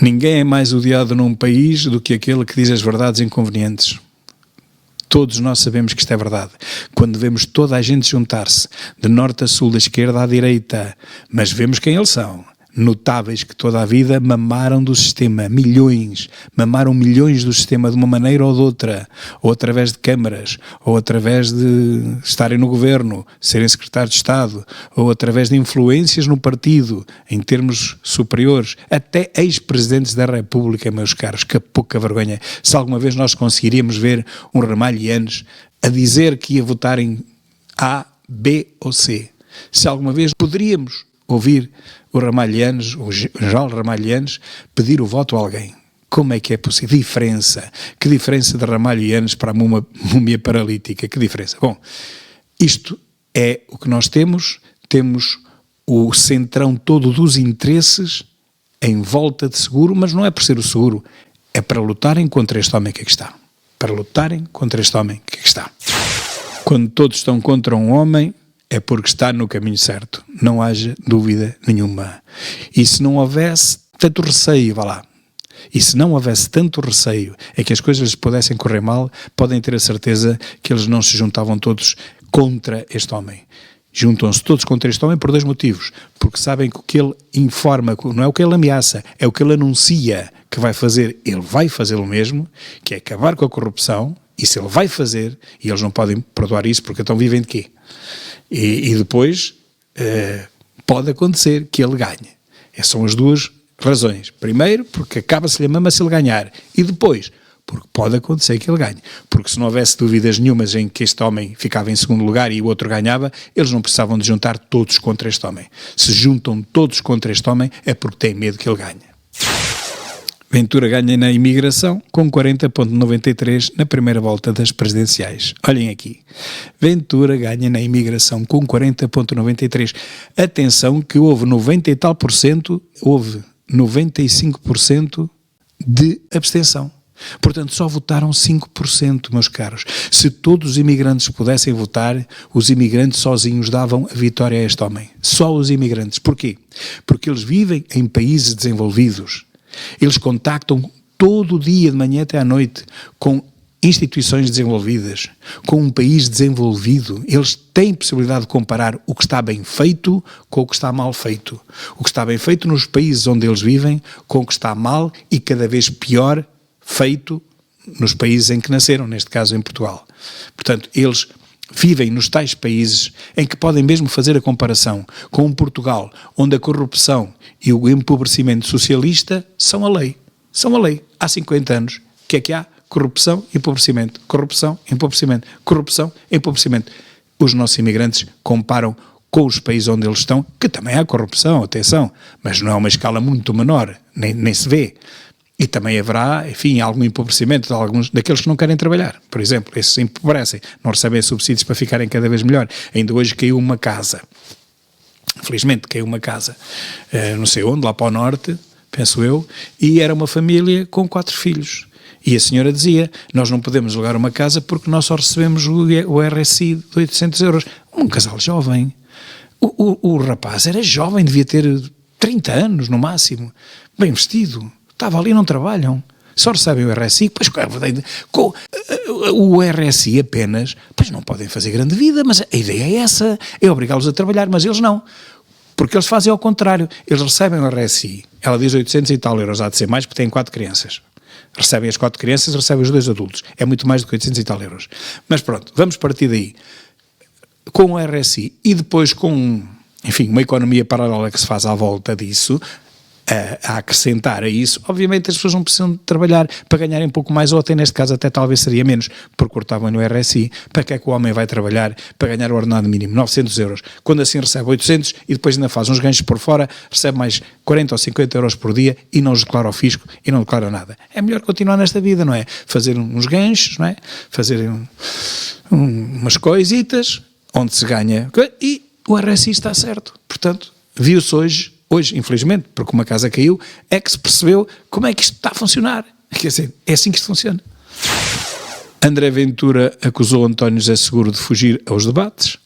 Ninguém é mais odiado num país do que aquele que diz as verdades inconvenientes. Todos nós sabemos que isto é verdade. Quando vemos toda a gente juntar-se, de norte a sul, da esquerda à direita, mas vemos quem eles são. Notáveis que toda a vida mamaram do sistema, mamaram milhões do sistema de uma maneira ou de outra, ou através de câmaras, ou através de estarem no governo, serem secretários de Estado, ou através de influências no partido, em termos superiores, até ex-presidentes da República, meus caros, que pouca vergonha. Se alguma vez nós conseguiríamos ver um Ramalhianes a dizer que ia votar em A, B ou C, se alguma vez poderíamos ouvir o Ramalhianes, o general Ramalhianes, pedir o voto a alguém. Como é que é possível? Diferença. Que diferença de Ramalhianes para a múmia paralítica? Que diferença? Bom, isto é o que nós temos. Temos o centrão todo dos interesses em volta de seguro, mas não é por ser o seguro, é para lutarem contra este homem que aqui está. Para lutarem contra este homem que aqui está. Quando todos estão contra um homem, é porque está no caminho certo, não haja dúvida nenhuma. E se não houvesse tanto receio, vá lá, e se não houvesse tanto receio é que as coisas pudessem correr mal, podem ter a certeza que eles não se juntavam todos contra este homem. Juntam-se todos contra este homem por dois motivos, porque sabem que o que ele informa, não é o que ele ameaça, é o que ele anuncia que vai fazer, ele vai fazê-lo mesmo, que é acabar com a corrupção. Isso ele vai fazer, e eles não podem perdoar isso, porque então vivem de quê? E depois pode acontecer que ele ganhe. Essas são as duas razões. Primeiro, porque acaba-se-lhe a mama se ele ganhar. E depois, porque pode acontecer que ele ganhe. Porque se não houvesse dúvidas nenhumas em que este homem ficava em segundo lugar e o outro ganhava, eles não precisavam de juntar todos contra este homem. Se juntam todos contra este homem, é porque têm medo que ele ganhe. Ventura ganha na imigração com 40,93 na primeira volta das presidenciais. Olhem aqui. Ventura ganha na imigração com 40,93. Atenção que houve 90 e tal por cento, houve 95% de abstenção. Portanto, só votaram 5%, meus caros. Se todos os imigrantes pudessem votar, os imigrantes sozinhos davam a vitória a este homem. Só os imigrantes. Porquê? Porque eles vivem em países desenvolvidos. Eles contactam todo o dia, de manhã até à noite, com instituições desenvolvidas, com um país desenvolvido. Eles têm possibilidade de comparar o que está bem feito com o que está mal feito. O que está bem feito nos países onde eles vivem, com o que está mal e cada vez pior feito nos países em que nasceram, neste caso em Portugal. Portanto, eles vivem nos tais países em que podem mesmo fazer a comparação com um Portugal, onde a corrupção e o empobrecimento socialista são a lei. São a lei. Há 50 anos. O que há? Corrupção e empobrecimento. Corrupção, empobrecimento. Corrupção, empobrecimento. Os nossos imigrantes comparam com os países onde eles estão, que também há corrupção, atenção, mas não é uma escala muito menor, nem se vê. E também haverá, enfim, algum empobrecimento de alguns daqueles que não querem trabalhar. Por exemplo, esses empobrecem, não recebem subsídios para ficarem cada vez melhor. Ainda hoje caiu uma casa. Felizmente caiu uma casa, não sei onde, lá para o norte, penso eu, e era uma família com 4 filhos. E a senhora dizia, nós não podemos alugar uma casa porque nós só recebemos o RSI de 800 euros. Um casal jovem. O rapaz era jovem, devia ter 30 anos no máximo, bem vestido. Estava ali e não trabalham, só recebem o RSI, pois com o RSI apenas, pois não podem fazer grande vida, mas a ideia é essa, é obrigá-los a trabalhar, mas eles não, porque eles fazem ao contrário, eles recebem o RSI, ela diz 800 e tal euros, há de ser mais porque têm 4 crianças, recebem as 4 crianças, recebem os 2 adultos, é muito mais do que 800 e tal euros, mas pronto, vamos partir daí, com o RSI e depois com, enfim, uma economia paralela que se faz à volta disso, a acrescentar a isso, obviamente as pessoas não precisam de trabalhar para ganharem um pouco mais, ou até neste caso até talvez seria menos, porque cortavam no RSI. Para que é que o homem vai trabalhar para ganhar o ordenado mínimo? 900 euros. Quando assim recebe 800 e depois ainda faz uns ganchos por fora, recebe mais 40 ou 50 euros por dia e não os declara ao fisco e não declara nada. É melhor continuar nesta vida, não é? Fazer uns ganchos, não é? Fazer umas coisitas onde se ganha e o RSI está certo. Portanto, viu-se hoje, infelizmente, porque uma casa caiu, é que se percebeu como é que isto está a funcionar. Quer dizer, é assim que isto funciona. André Ventura acusou António José Seguro de fugir aos debates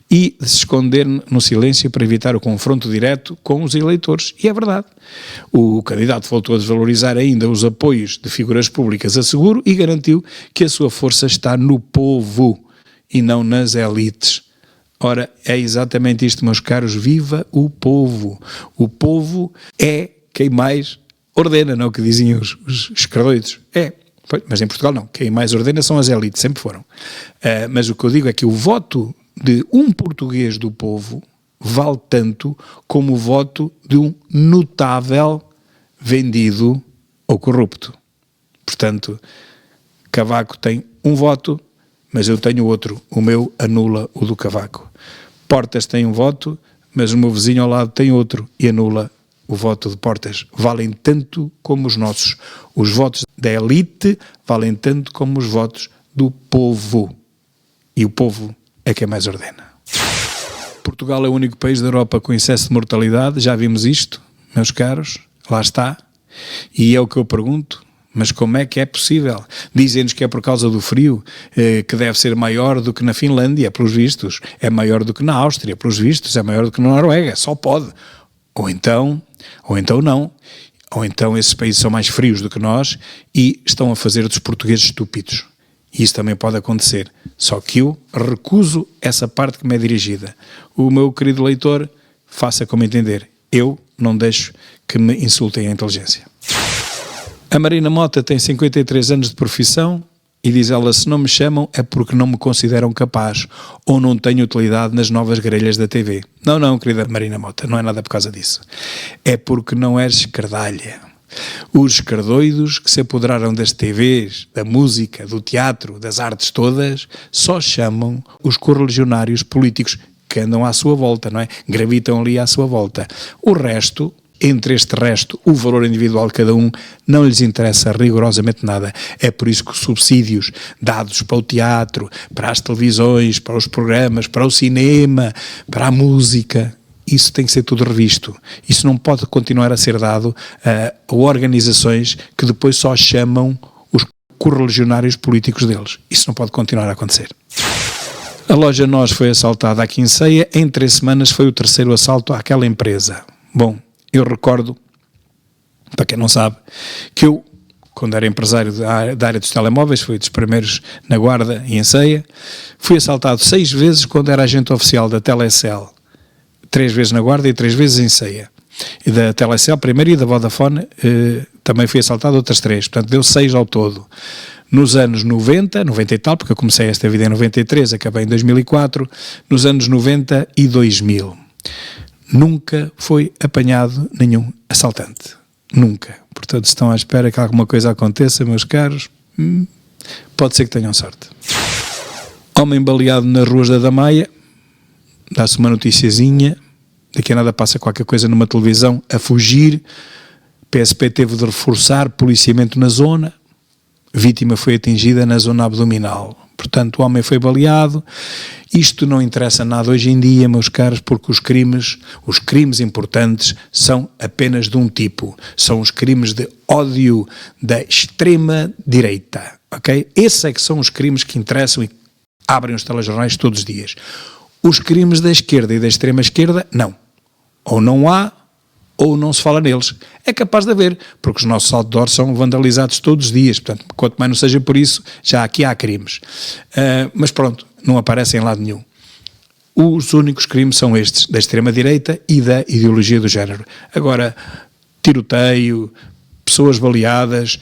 e de se esconder no silêncio para evitar o confronto direto com os eleitores. E é verdade. O candidato voltou a desvalorizar ainda os apoios de figuras públicas a Seguro e garantiu que a sua força está no povo e não nas elites. Ora, é exatamente isto, meus caros. Viva o povo! O povo é quem mais ordena, não é o que diziam os cardoidos? É. Mas em Portugal não, quem mais ordena são as elites, sempre foram. Mas o que eu digo é que o voto de um português do povo vale tanto como o voto de um notável vendido ou corrupto. Portanto, Cavaco tem um voto, mas eu tenho outro. O meu anula o do Cavaco. Portas tem um voto, mas o meu vizinho ao lado tem outro e anula o voto de Portas. Valem tanto como os nossos. Os votos da elite valem tanto como os votos do povo. E o povo é quem mais ordena. Portugal é o único país da Europa com excesso de mortalidade. Já vimos isto, meus caros. Lá está. E é o que eu pergunto. Mas como é que é possível? Dizem-nos que é por causa do frio, que deve ser maior do que na Finlândia, pelos vistos. É maior do que na Áustria, pelos vistos. É maior do que na Noruega. Só pode. Ou então não, ou então esses países são mais frios do que nós e estão a fazer dos portugueses estúpidos. E isso também pode acontecer, só que eu recuso essa parte que me é dirigida. O meu querido leitor, faça como entender, eu não deixo que me insultem a inteligência. A Marina Mota tem 53 anos de profissão e diz ela, se não me chamam é porque não me consideram capaz ou não tenho utilidade nas novas grelhas da TV. Não, querida Marina Mota, não é nada por causa disso. É porque não és escardalha. Os escardoidos que se apoderaram das TVs, da música, do teatro, das artes todas, só chamam os correligionários políticos que andam à sua volta, não é? Gravitam ali à sua volta. O resto... Entre este resto, o valor individual de cada um não lhes interessa rigorosamente nada. É por isso que os subsídios dados para o teatro, para as televisões, para os programas, para o cinema, para a música, isso tem que ser tudo revisto. Isso não pode continuar a ser dado a organizações que depois só chamam os correligionários políticos deles. Isso não pode continuar a acontecer. A loja Nós foi assaltada aqui em Ceia. Em 3 semanas foi o 3º assalto àquela empresa. Bom, eu recordo, para quem não sabe, que eu, quando era empresário da área dos telemóveis, fui dos primeiros na Guarda e em Ceia, fui assaltado 6 vezes quando era agente oficial da Telecel, 3 vezes na Guarda e 3 vezes em Ceia. E da Telecel primeiro e da Vodafone também fui assaltado outras 3, portanto deu 6 ao todo. Nos anos 90 e tal, porque eu comecei esta vida em 93, acabei em 2004, nos anos 90 e 2000. Nunca foi apanhado nenhum assaltante. Nunca. Portanto, se estão à espera que alguma coisa aconteça, meus caros, pode ser que tenham sorte. Homem baleado nas ruas da Damaia, dá-se uma noticiazinha, daqui a nada passa qualquer coisa numa televisão, a fugir, PSP teve de reforçar policiamento na zona, vítima foi atingida na zona abdominal. Portanto, o homem foi baleado. Isto não interessa nada hoje em dia, meus caros, porque os crimes importantes são apenas de um tipo. São os crimes de ódio da extrema-direita, ok? Esses é que são os crimes que interessam e abrem os telejornais todos os dias. Os crimes da esquerda e da extrema-esquerda, não. Ou não há, ou não se fala neles. É capaz de haver, porque os nossos outdoors são vandalizados todos os dias, portanto, quanto mais não seja por isso, já aqui há crimes. Mas pronto, não aparecem em lado nenhum. Os únicos crimes são estes, da extrema-direita e da ideologia do género. Agora, tiroteio, pessoas baleadas,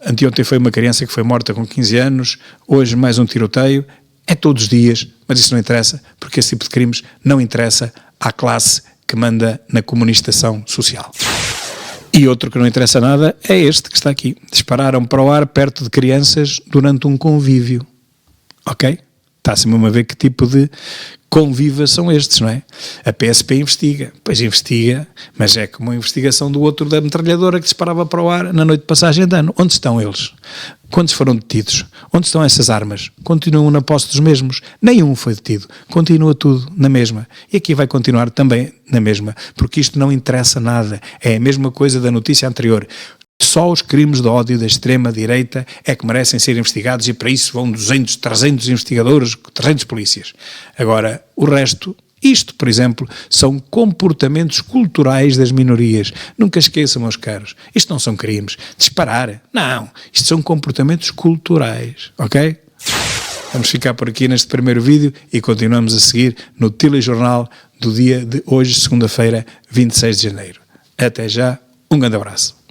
anteontem foi uma criança que foi morta com 15 anos, hoje mais um tiroteio, é todos os dias, mas isso não interessa, porque esse tipo de crimes não interessa à classe que manda na comunistação social. E outro que não interessa nada é este que está aqui. Dispararam para o ar perto de crianças durante um convívio. Ok? Está-se mesmo a ver que tipo de convívio são estes, não é? A PSP investiga. Pois investiga, mas é como a investigação do outro da metralhadora que disparava para o ar na noite de passagem de ano. Onde estão eles? Quantos foram detidos? Onde estão essas armas? Continuam na posse dos mesmos? Nenhum foi detido. Continua tudo na mesma. E aqui vai continuar também na mesma, porque isto não interessa nada. É a mesma coisa da notícia anterior. Só os crimes de ódio da extrema-direita é que merecem ser investigados e para isso vão 200, 300 investigadores, 300 polícias. Agora, o resto, isto, por exemplo, são comportamentos culturais das minorias. Nunca esqueçam, meus caros, isto não são crimes. Disparar, não, isto são comportamentos culturais, ok? Vamos ficar por aqui neste primeiro vídeo e continuamos a seguir no telejornal do dia de hoje, segunda-feira, 26 de janeiro. Até já, um grande abraço.